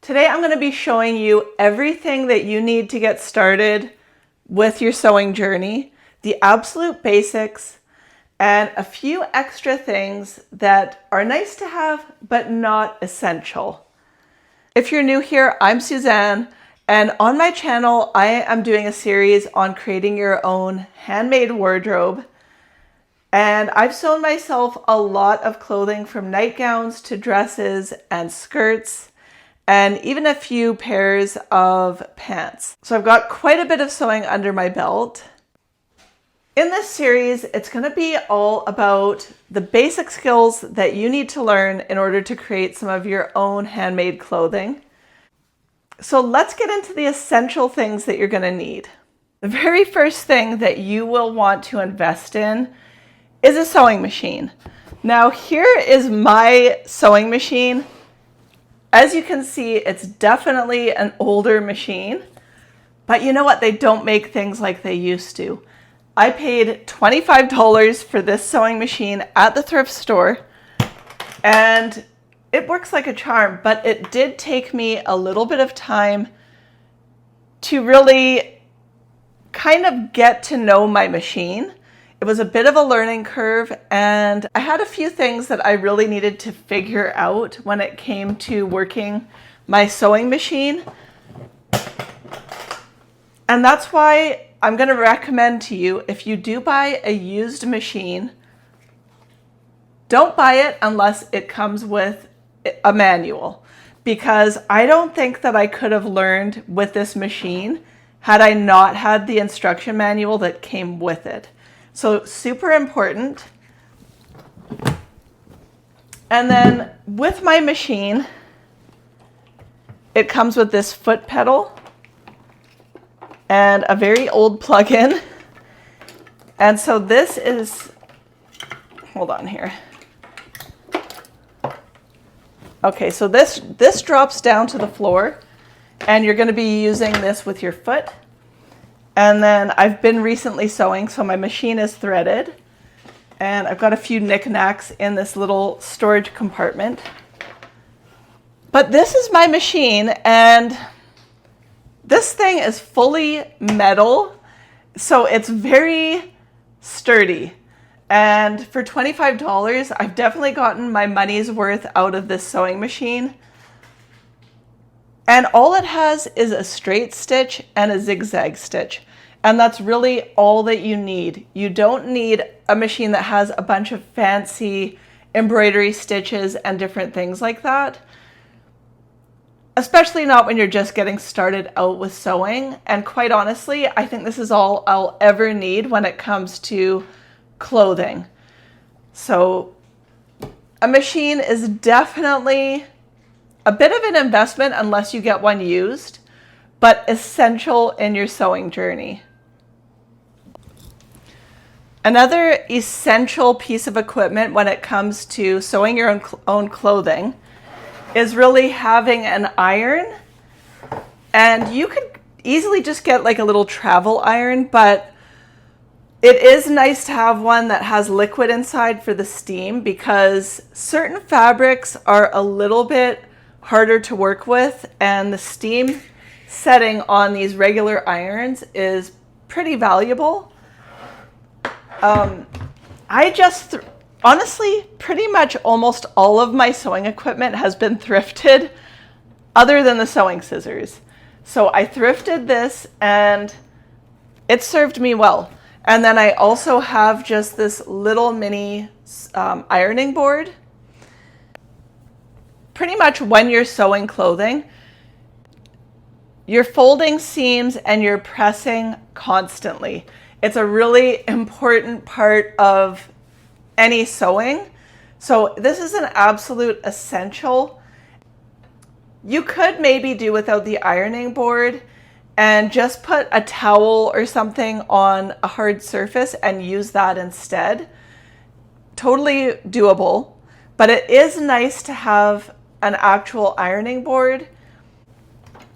Today I'm going to be showing you everything that you need to get started with your sewing journey, the absolute basics, and a few extra things that are nice to have but not essential. If you're new here, I'm Suzanne, and on my channel I am doing a series on creating your own handmade wardrobe. And I've sewn myself a lot of clothing, from nightgowns to dresses and skirts, and even a few pairs of pants. So I've got quite a bit of sewing under my belt. In this series, it's going to be all about the basic skills that you need to learn in order to create some of your own handmade clothing. So let's get into the essential things that you're going to need. The very first thing that you will want to invest in is a sewing machine. Now here is my sewing machine. As you can see, it's definitely an older machine, but you know what? They don't make things like they used to. I paid $25 for this sewing machine at the thrift store, and it works like a charm, but it did take me a little bit of time to really kind of get to know my machine. It was a bit of a learning curve, and I had a few things that I really needed to figure out when it came to working my sewing machine. And that's why I'm going to recommend to you, if you do buy a used machine, don't buy it unless it comes with a manual, because I don't think that I could have learned with this machine had I not had the instruction manual that came with it. So super important. And then with my machine, it comes with this foot pedal and a very old plug-in. And so this is, hold on here. Okay, so this drops down to the floor, and you're going to be using this with your foot. And then I've been recently sewing, so my machine is threaded. And I've got a few knickknacks in this little storage compartment. But this is my machine, and this thing is fully metal, so it's very sturdy. And for $25, I've definitely gotten my money's worth out of this sewing machine. And all it has is a straight stitch and a zigzag stitch. And that's really all that you need. You don't need a machine that has a bunch of fancy embroidery stitches and different things like that. Especially not when you're just getting started out with sewing. And quite honestly, I think this is all I'll ever need when it comes to clothing. So a machine is definitely a bit of an investment unless you get one used, but essential in your sewing journey. Another essential piece of equipment when it comes to sewing your own clothing is really having an iron. And you could easily just get like a little travel iron, but it is nice to have one that has liquid inside for the steam, because certain fabrics are a little bit harder to work with, and the steam setting on these regular irons is pretty valuable. Honestly, pretty much almost all of my sewing equipment has been thrifted, other than the sewing scissors. So I thrifted this, and it served me well. And then I also have just this little mini ironing board. Pretty much when you're sewing clothing, you're folding seams and you're pressing constantly. It's a really important part of any sewing. So this is an absolute essential. You could maybe do without the ironing board and just put a towel or something on a hard surface and use that instead. Totally doable, but it is nice to have an actual ironing board.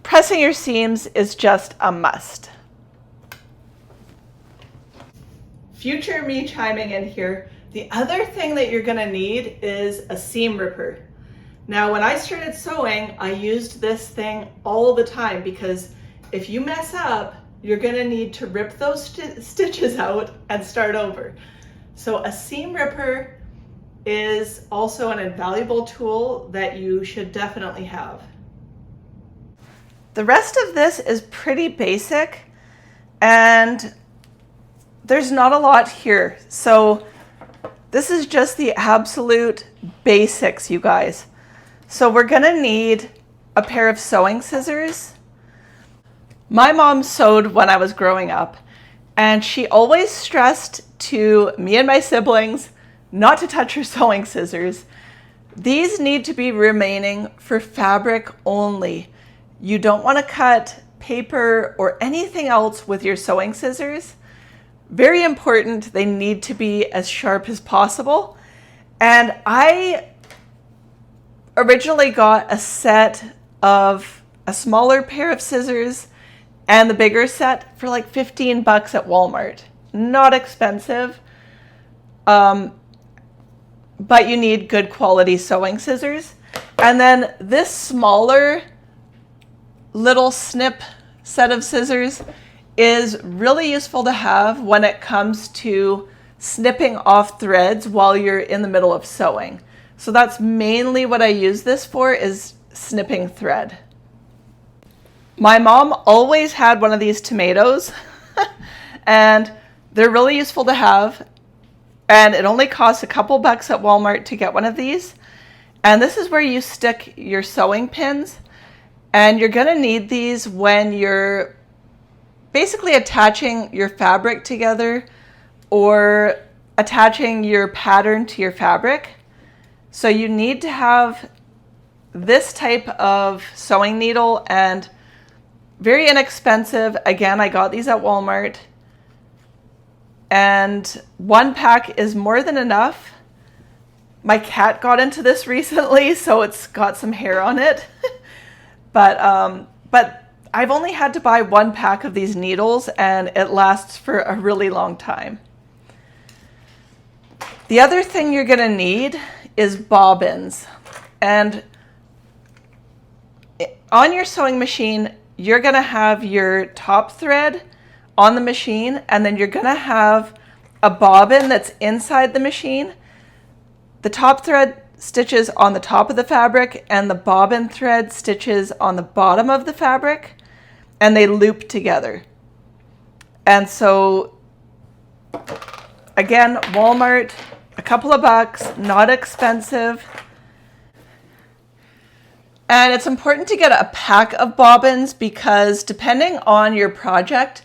Pressing your seams is just a must. Future me chiming in here. The other thing that you're going to need is a seam ripper. Now, when I started sewing, I used this thing all the time because if you mess up, you're gonna need to rip those stitches out and start over. So a seam ripper is also an invaluable tool that you should definitely have. The rest of this is pretty basic and there's not a lot here. So this is just the absolute basics, you guys. So we're gonna need a pair of sewing scissors. My mom sewed when I was growing up, and she always stressed to me and my siblings not to touch her sewing scissors. These need to be remaining for fabric only. You don't want to cut paper or anything else with your sewing scissors. Very important, they need to be as sharp as possible. And I originally got a set of a smaller pair of scissors and the bigger set for like 15 bucks at Walmart. Not expensive, but you need good quality sewing scissors. And then this smaller little snip set of scissors is really useful to have when it comes to snipping off threads while you're in the middle of sewing. So that's mainly what I use this for, is snipping thread. My mom always had one of these tomatoes and they're really useful to have. And it only costs a couple bucks at Walmart to get one of these. And this is where you stick your sewing pins. And you're gonna need these when you're basically attaching your fabric together or attaching your pattern to your fabric. So you need to have this type of sewing needle, and very inexpensive. Again, I got these at Walmart. And one pack is more than enough. My cat got into this recently, so it's got some hair on it. But I've only had to buy one pack of these needles and it lasts for a really long time. The other thing you're gonna need is bobbins. And on your sewing machine, you're gonna have your top thread on the machine, and then you're gonna have a bobbin that's inside the machine. The top thread stitches on the top of the fabric and the bobbin thread stitches on the bottom of the fabric, and they loop together. And so again, Walmart, a couple of bucks, not expensive. And it's important to get a pack of bobbins because depending on your project,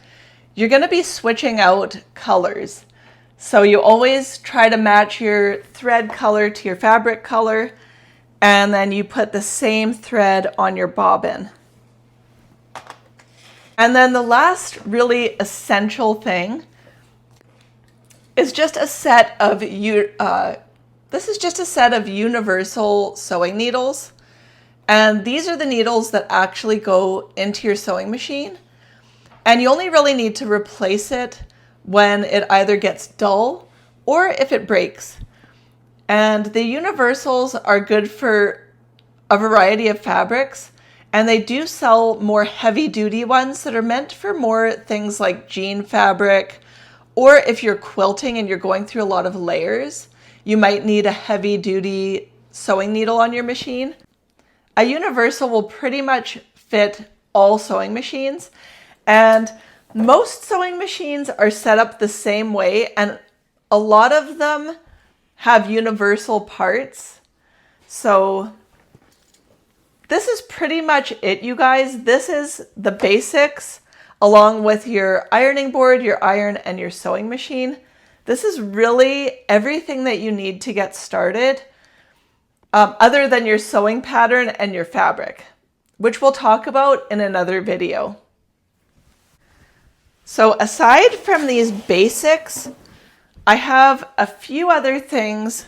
you're going to be switching out colors. So you always try to match your thread color to your fabric color, and then you put the same thread on your bobbin. And then the last really essential thing is just a set of this is just a set of universal sewing needles. And these are the needles that actually go into your sewing machine. And you only really need to replace it when it either gets dull or if it breaks. And the universals are good for a variety of fabrics. And they do sell more heavy duty ones that are meant for more things like jean fabric, or if you're quilting and you're going through a lot of layers, you might need a heavy duty sewing needle on your machine. A universal will pretty much fit all sewing machines, and most sewing machines are set up the same way, and a lot of them have universal parts. So this is pretty much it, you guys. This is the basics along with your ironing board, your iron, and your sewing machine. This is really everything that you need to get started, other than your sewing pattern and your fabric, which we'll talk about in another video. So aside from these basics, I have a few other things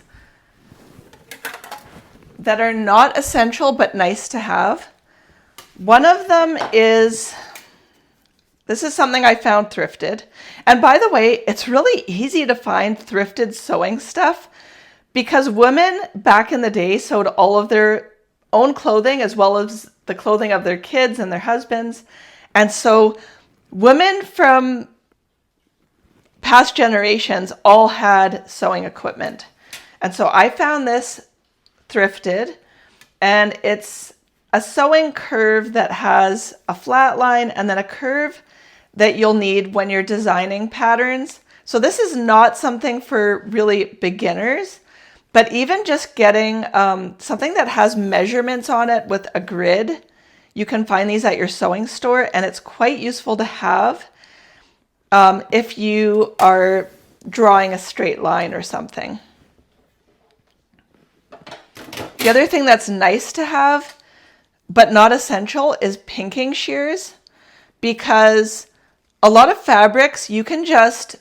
that are not essential but nice to have. One of them is, this is something I found thrifted. And by the way, it's really easy to find thrifted sewing stuff because women back in the day sewed all of their own clothing as well as the clothing of their kids and their husbands. And so women from past generations all had sewing equipment. And so I found this thrifted, and it's a sewing curve that has a flat line and then a curve that you'll need when you're designing patterns. So this is not something for really beginners, but even just getting something that has measurements on it with a grid. You can find these at your sewing store, and it's quite useful to have if you are drawing a straight line or something. The other thing that's nice to have, but not essential, is pinking shears, because a lot of fabrics you can just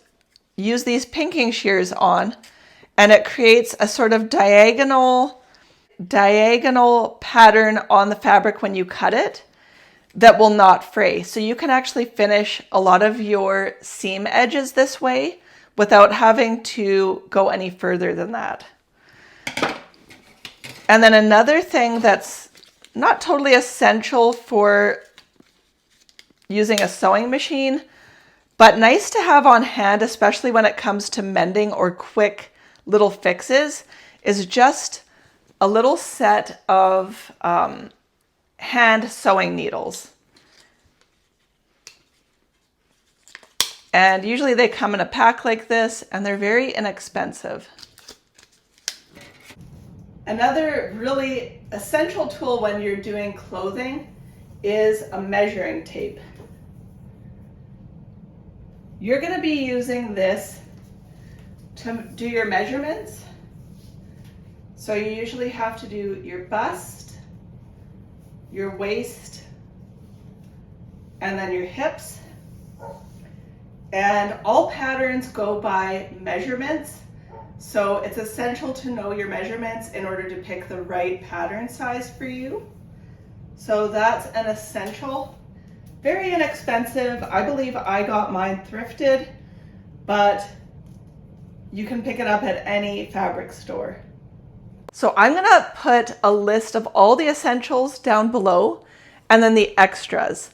use these pinking shears on, and it creates a sort of diagonal pattern on the fabric when you cut it that will not fray. So you can actually finish a lot of your seam edges this way without having to go any further than that. And then another thing that's not totally essential for using a sewing machine, but nice to have on hand, especially when it comes to mending or quick little fixes, is just a little set of hand sewing needles. And usually they come in a pack like this, and they're very inexpensive. Another really essential tool when you're doing clothing is a measuring tape. You're going to be using this to do your measurements. So you usually have to do your bust, your waist, and then your hips. And all patterns go by measurements. So it's essential to know your measurements in order to pick the right pattern size for you. So that's an essential. Very inexpensive. I believe I got mine thrifted, but you can pick it up at any fabric store. So I'm gonna put a list of all the essentials down below and then the extras.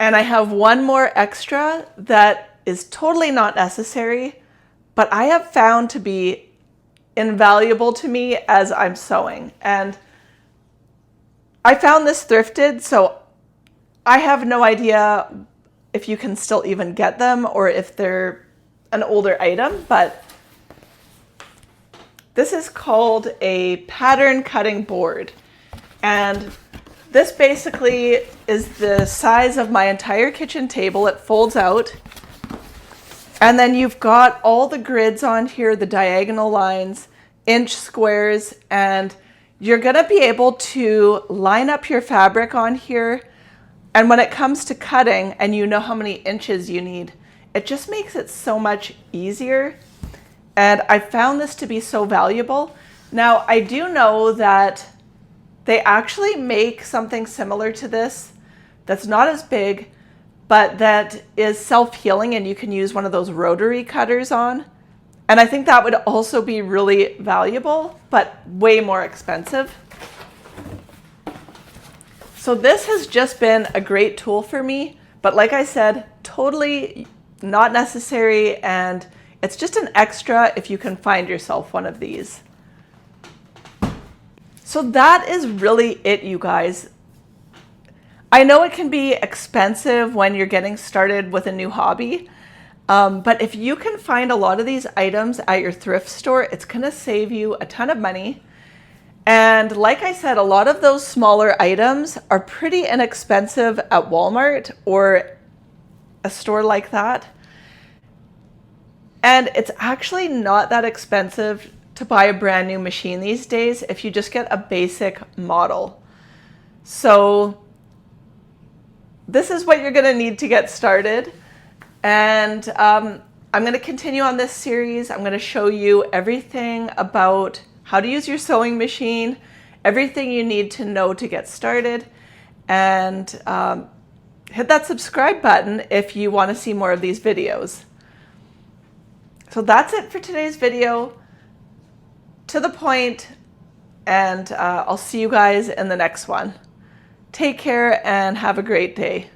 And I have one more extra that is totally not necessary, but I have found to be invaluable to me as I'm sewing. And I found this thrifted, so I have no idea if you can still even get them or if they're an older item, but this is called a pattern cutting board. And this basically is the size of my entire kitchen table. It folds out. And then you've got all the grids on here, the diagonal lines, inch squares, and you're gonna be able to line up your fabric on here. And when it comes to cutting and you know how many inches you need, it just makes it so much easier. And I found this to be so valuable. Now, I do know that they actually make something similar to this that's not as big, but that is self-healing, and you can use one of those rotary cutters on. And I think that would also be really valuable, but way more expensive. So this has just been a great tool for me, but like I said, totally not necessary, and it's just an extra if you can find yourself one of these. So that is really it, you guys. I know it can be expensive when you're getting started with a new hobby, but if you can find a lot of these items at your thrift store, it's gonna save you a ton of money. And like I said, a lot of those smaller items are pretty inexpensive at Walmart or a store like that. And it's actually not that expensive to buy a brand new machine these days if you just get a basic model. So this is what you're gonna need to get started. And I'm gonna continue on this series. I'm gonna show you everything about how to use your sewing machine, everything you need to know to get started, and hit that subscribe button if you want to see more of these videos. So that's it for today's video. To the point, and I'll see you guys in the next one. Take care and have a great day.